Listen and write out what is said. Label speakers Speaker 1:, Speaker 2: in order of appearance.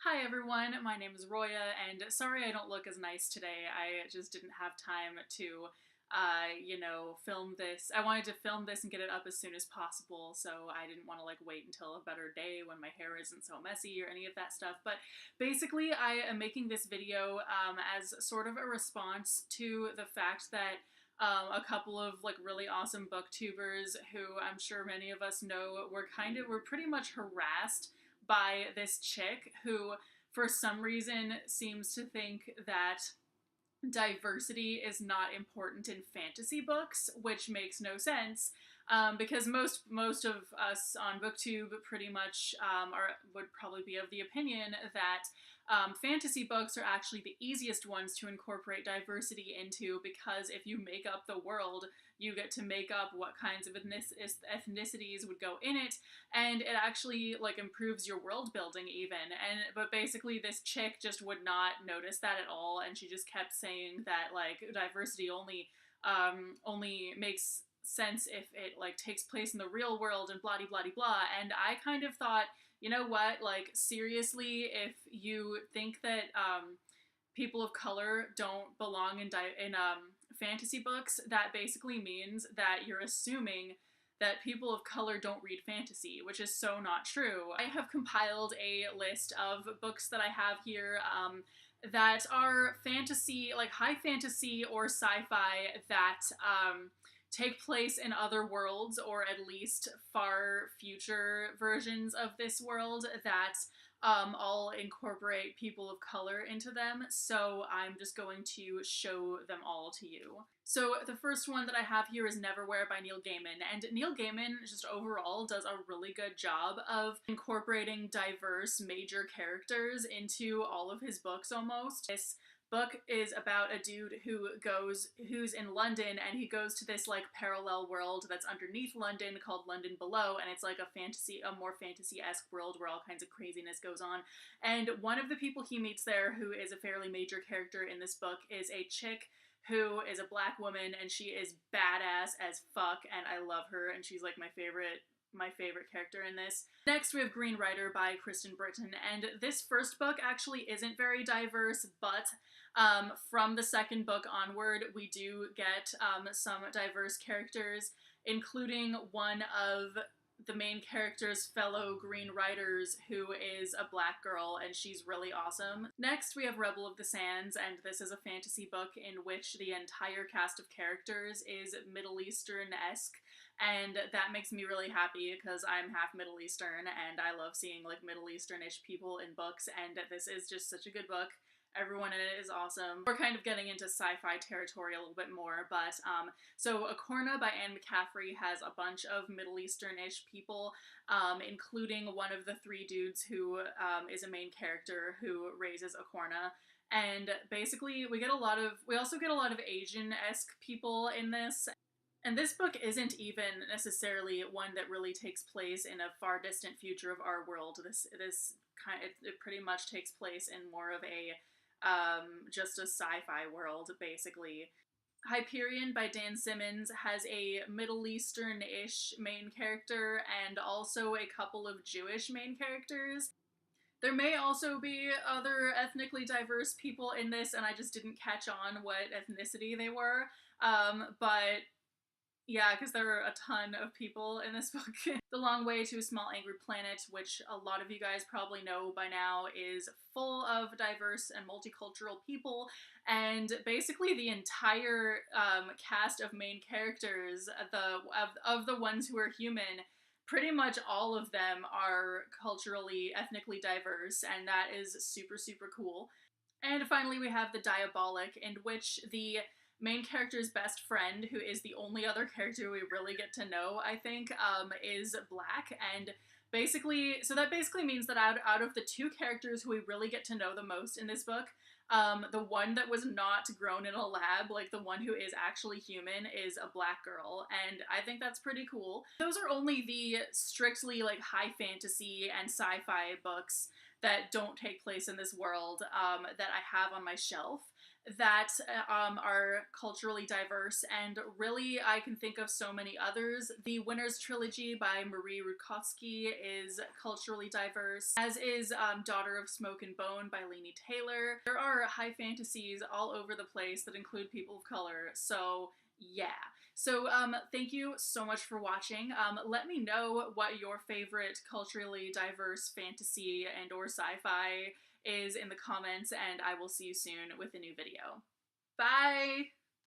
Speaker 1: Hi everyone, my name is Roya, and sorry I don't look as nice today. I just didn't have time to, film this. I wanted to film this and get it up as soon as possible, so I didn't want to wait until a better day when my hair isn't so messy or any of that stuff. But basically, I am making this video as sort of a response to the fact that a couple of really awesome booktubers who I'm sure many of us know were pretty much harassed by this chick who for some reason seems to think that diversity is not important in fantasy books, which makes no sense. Because most of us on BookTube pretty much would probably be of the opinion that fantasy books are actually the easiest ones to incorporate diversity into, because if you make up the world, you get to make up what kinds of ethnicities would go in it, and it actually improves your world building even. But basically this chick just would not notice that at all, and she just kept saying that diversity only makes sense if it takes place in the real world and blah blah blah. And I kind of thought, you know what, seriously, if you think that people of color don't belong in fantasy books, that basically means that you're assuming that people of color don't read fantasy, which is so not true. I have compiled a list of books that I have here that are fantasy, high fantasy or sci-fi, that take place in other worlds, or at least far future versions of this world, that all incorporate people of color into them. So I'm just going to show them all to you. So the first one that I have here is Neverwhere by Neil Gaiman, and Neil Gaiman just overall does a really good job of incorporating diverse major characters into all of his books almost. This book is about a dude who's in London, and he goes to this parallel world that's underneath London called London Below, and it's a more fantasy-esque world where all kinds of craziness goes on. And one of the people he meets there, who is a fairly major character in this book, is a chick who is a black woman, and she is badass as fuck, and I love her, and she's my favorite character in this. Next, we have Green Rider by Kristen Britton, and this first book actually isn't very diverse, but from the second book onward, we do get some diverse characters, including one of the main character's fellow Green Riders, who is a black girl, and she's really awesome. Next, we have Rebel of the Sands, and this is a fantasy book in which the entire cast of characters is Middle Eastern-esque, and that makes me really happy because I'm half Middle Eastern, and I love seeing Middle Eastern-ish people in books, and this is just such a good book. Everyone in it is awesome. We're kind of getting into sci-fi territory a little bit more, but so Acorna by Anne McCaffrey has a bunch of Middle Eastern-ish people, including one of the three dudes who is a main character who raises Acorna. And basically we also get a lot of Asian-esque people in this. And this book isn't even necessarily one that really takes place in a far distant future of our world. It pretty much takes place in more of a just a sci-fi world, basically. Hyperion by Dan Simmons has a Middle Eastern-ish main character and also a couple of Jewish main characters. There may also be other ethnically diverse people in this, and I just didn't catch on what ethnicity they were, but yeah, because there are a ton of people in this book. The Long Way to a Small Angry Planet, which a lot of you guys probably know by now, is full of diverse and multicultural people, and basically the entire cast of main characters, of the ones who are human, pretty much all of them are ethnically diverse, and that is super, super cool. And finally we have The Diabolic, in which the main character's best friend, who is the only other character we really get to know, I think, is black, and that basically means that out of the two characters who we really get to know the most in this book, the one that was not grown in a lab, the one who is actually human, is a black girl, and I think that's pretty cool. Those are only the strictly high fantasy and sci-fi books that don't take place in this world that I have on my shelf. that are culturally diverse, and really I can think of so many others. The Winner's Trilogy by Marie Rukowski is culturally diverse, as is Daughter of Smoke and Bone by Laini Taylor. There are high fantasies all over the place that include people of color, so yeah. So thank you so much for watching. Let me know what your favorite culturally diverse fantasy and or sci-fi is in the comments, and I will see you soon with a new video. Bye!